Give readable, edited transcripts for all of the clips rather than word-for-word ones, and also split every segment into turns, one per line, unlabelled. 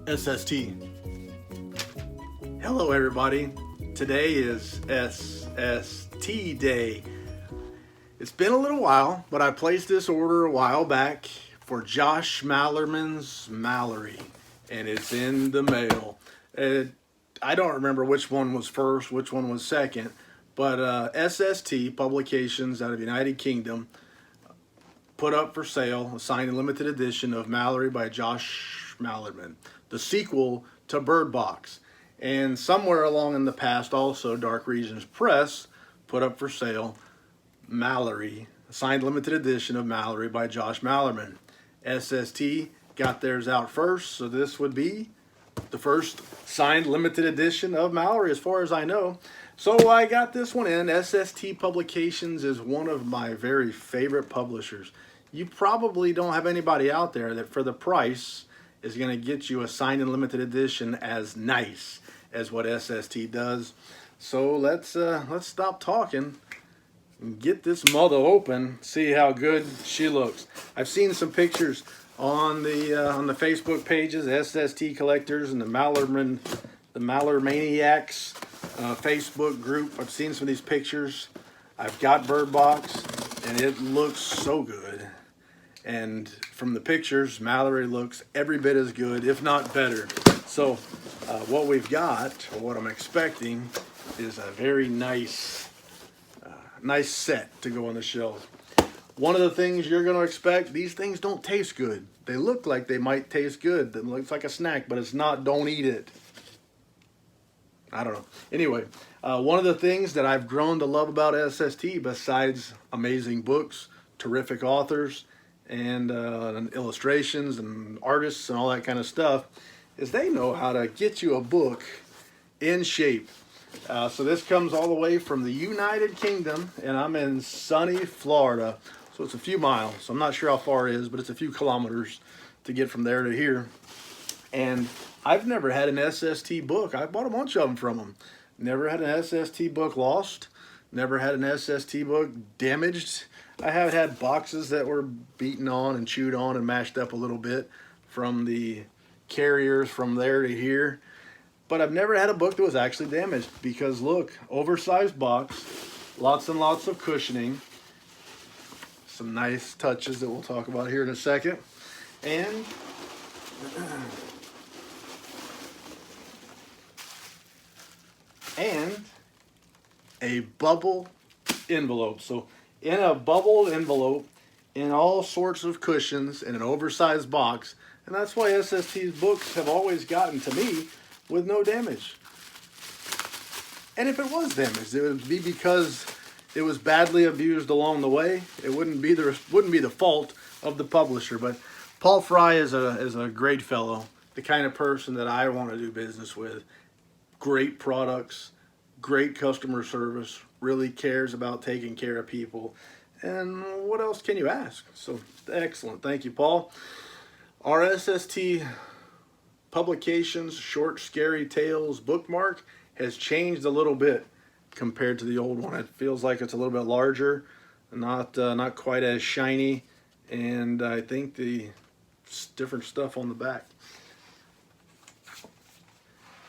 SST. Hello everybody. Today is SST Day. It's been a little while, but I placed this order a while back for Josh Malerman's MALORIE, and it's in the mail. I don't remember which one was first, which one was second, but SST Publications out of the United Kingdom put up for sale a signed and limited edition of MALORIE by Josh Malerman, the sequel to Bird Box. And somewhere along in the past also, Dark Regions Press put up for sale MALORIE, a signed limited edition of MALORIE by Josh Malerman. SST got theirs out first, so this would be the first signed limited edition of MALORIE as far as I know. So I got this one in. SST Publications is one of my very favorite publishers. You probably don't have anybody out there that for the price is going to get you a signed and limited edition as nice as what SST does. So let's stop talking and get this mother open, see how good she looks. I've seen some pictures on the Facebook pages, SST collectors and the Malermaniacs Facebook group. I've seen some of these pictures. I've got Bird Box, and it looks so good. And from the pictures, MALORIE looks every bit as good, if not better. So what we've got, or what I'm expecting, is a very nice set to go on the shelf. One of the things you're going to expect, these things don't taste good. They look like they might taste good. It looks like a snack, but it's not. Don't eat it. I don't know. Anyway, one of the things that I've grown to love about SST, besides amazing books, terrific authors, and illustrations and artists and all that kind of stuff, is they know how to get you a book in shape. So this comes all the way from the United Kingdom, and I'm in sunny Florida. So it's a few miles. I'm not sure how far it is, but it's a few kilometers to get from there to here. And I've never had an SST book. I bought a bunch of them from them. Never had an SST book lost. Never had an SST book damaged. I have had boxes that were beaten on and chewed on and mashed up a little bit from the carriers from there to here. But I've never had a book that was actually damaged because look, oversized box, lots and lots of cushioning, some nice touches that we'll talk about here in a second, and a bubble envelope. So in a bubble envelope, in all sorts of cushions, in an oversized box, and that's why SST's books have always gotten to me with no damage. And if it was damaged, it would be because it was badly abused along the way. It wouldn't be the fault of the publisher. But Paul Fry is a great fellow, the kind of person that I want to do business with. Great products, great customer service, really cares about taking care of people. And what else can you ask? So excellent. Thank you, Paul. Our SST Publications Short Scary Tales bookmark has changed a little bit compared to the old one. It feels like it's a little bit larger, not quite as shiny, and I think the different stuff on the back.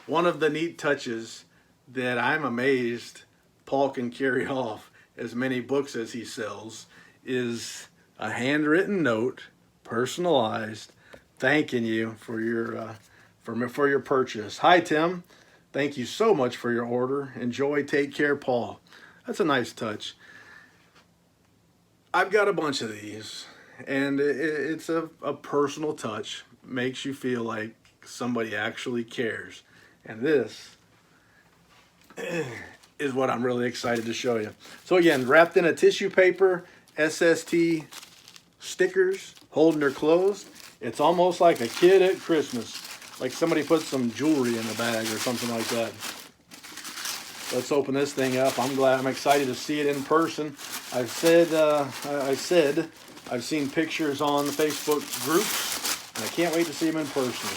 One of the neat touches that I'm amazed Paul can carry off as many books as he sells is a handwritten note, personalized, thanking you for your purchase. Hi Tim, thank you so much for your order. Enjoy, take care, Paul. That's a nice touch. I've got a bunch of these, and it's a personal touch. Makes you feel like somebody actually cares. And this is what I'm really excited to show you. So again, wrapped in a tissue paper, SST stickers holding her closed. It's almost like a kid at Christmas, like somebody put some jewelry in the bag or something like that. Let's open this thing up. I'm excited to see it in person. I've seen pictures on the Facebook groups, and I can't wait to see them in person.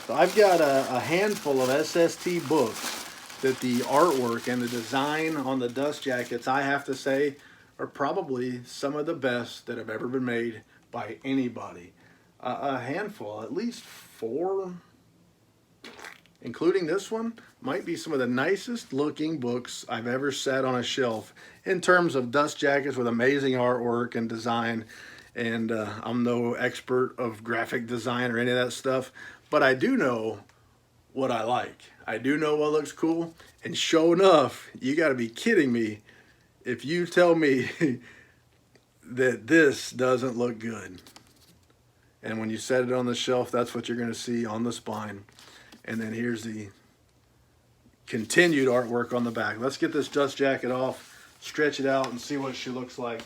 So I've got a handful of SST books that the artwork and the design on the dust jackets, I have to say, are probably some of the best that have ever been made by anybody. A handful, at least 4 including this one, might be some of the nicest looking books I've ever sat on a shelf in terms of dust jackets with amazing artwork and design. And I'm no expert of graphic design or any of that stuff, but I do know what I like. I do know what looks cool. And sure enough, you got to be kidding me if you tell me that this doesn't look good. And when you set it on the shelf, that's what you're going to see on the spine. And then here's the continued artwork on the back. Let's get this dust jacket off, stretch it out, and see what she looks like.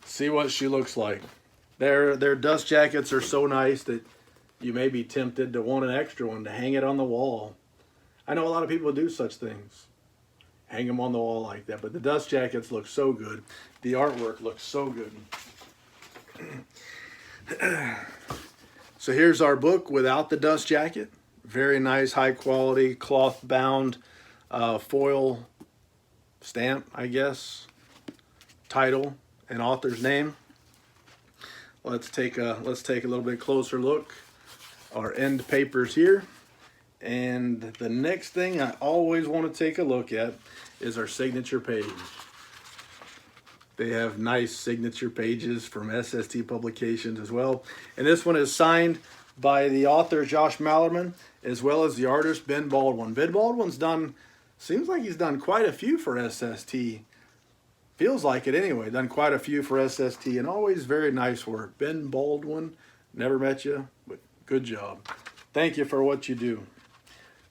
See what she looks like. Their dust jackets are so nice that you may be tempted to want an extra one to hang it on the wall. I know a lot of people do such things. Hang them on the wall like that. But the dust jackets look so good. The artwork looks so good. So here's our book without the dust jacket. Very nice, high quality, cloth bound, foil stamp, I guess. Title and author's name. Let's take a little bit closer look. Our end papers here. And the next thing I always want to take a look at is our signature page. They have nice signature pages from SST Publications as well. And this one is signed by the author, Josh Malerman, as well as the artist, Ben Baldwin. Ben Baldwin's done, seems like he's done quite a few for SST. Feels like it anyway. Done quite a few for SST and always very nice work. Ben Baldwin, never met you, but good job. Thank you for what you do.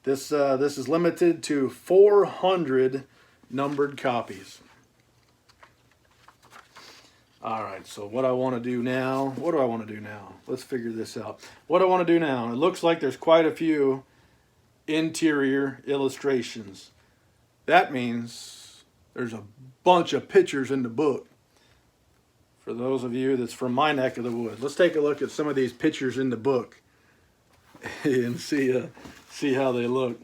This is limited to 400 numbered copies. All right, so what do I want to do now? Let's figure this out. What do I want to do now? It looks like there's quite a few interior illustrations. That means there's a bunch of pictures in the book. For those of you that's from my neck of the woods, let's take a look at some of these pictures in the book and see how they look.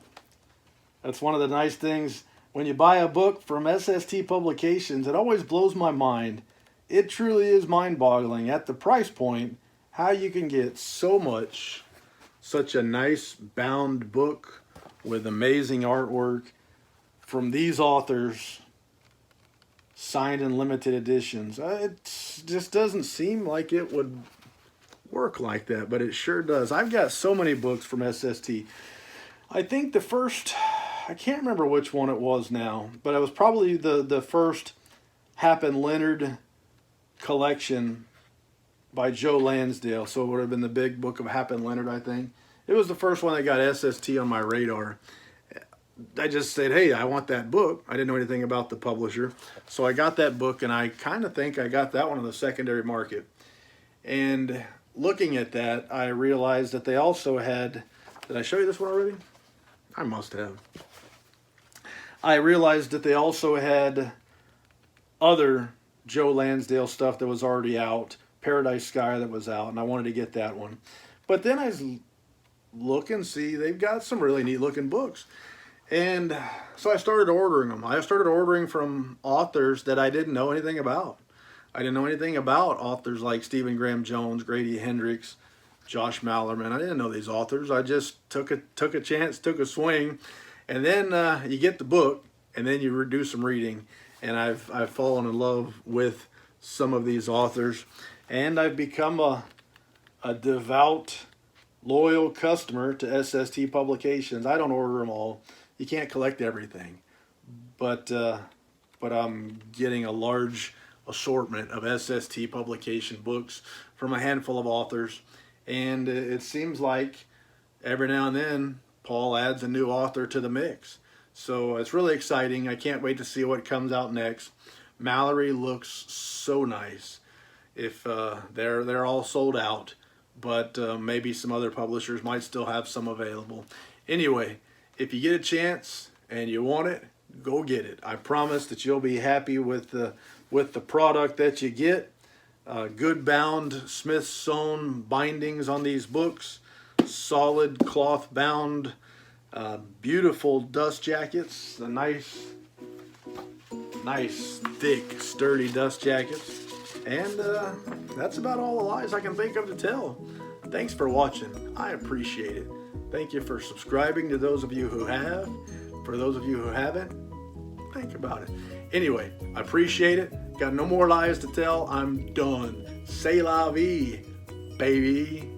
That's one of the nice things. When you buy a book from SST Publications, it always blows my mind. It truly is mind-boggling at the price point how you can get such a nice bound book with amazing artwork from these authors, signed in limited editions. It just doesn't seem like it would work like that, but it sure does. I've got so many books from SST. I think the first, I can't remember which one it was now, but it was probably the first Hap and Leonard collection by Joe Lansdale. So it would have been the big book of Hap and Leonard, I think. It was the first one that got SST on my radar. I just said, hey, I want that book. I didn't know anything about the publisher. So I got that book, and I kind of think I got that one on the secondary market. And looking at that, I realized that they also had, did I show you this one already? I must have. I realized that they also had other Joe Lansdale stuff that was already out, Paradise Sky that was out, and I wanted to get that one. But then I look and see they've got some really neat looking books. And so I started ordering them. I started ordering from authors that I didn't know anything about. I didn't know anything about authors like Stephen Graham Jones, Grady Hendrix, Josh Malerman. I didn't know these authors. I just took a chance, took a swing, and then you get the book, and then you do some reading. And I've fallen in love with some of these authors, and I've become a devout, loyal customer to SST Publications. I don't order them all. You can't collect everything, but I'm getting a large assortment of SST Publication books from a handful of authors, and it seems like every now and then Paul adds a new author to the mix. So it's really exciting. I can't wait to see what comes out next. Mallory looks so nice. If they're all sold out, but maybe some other publishers might still have some available. Anyway, if you get a chance and you want it, go get it. I promise that you'll be happy with the product that you get. Good bound Smith sewn bindings on these books. Solid cloth bound. Beautiful dust jackets, the nice thick sturdy dust jackets, and that's about all the lies I can think of to tell. Thanks for watching. I appreciate it. Thank you for subscribing to those of you who have. For those of you who haven't, think about it. Anyway, I appreciate it. Got no more lies to tell. I'm done. C'est la vie, baby.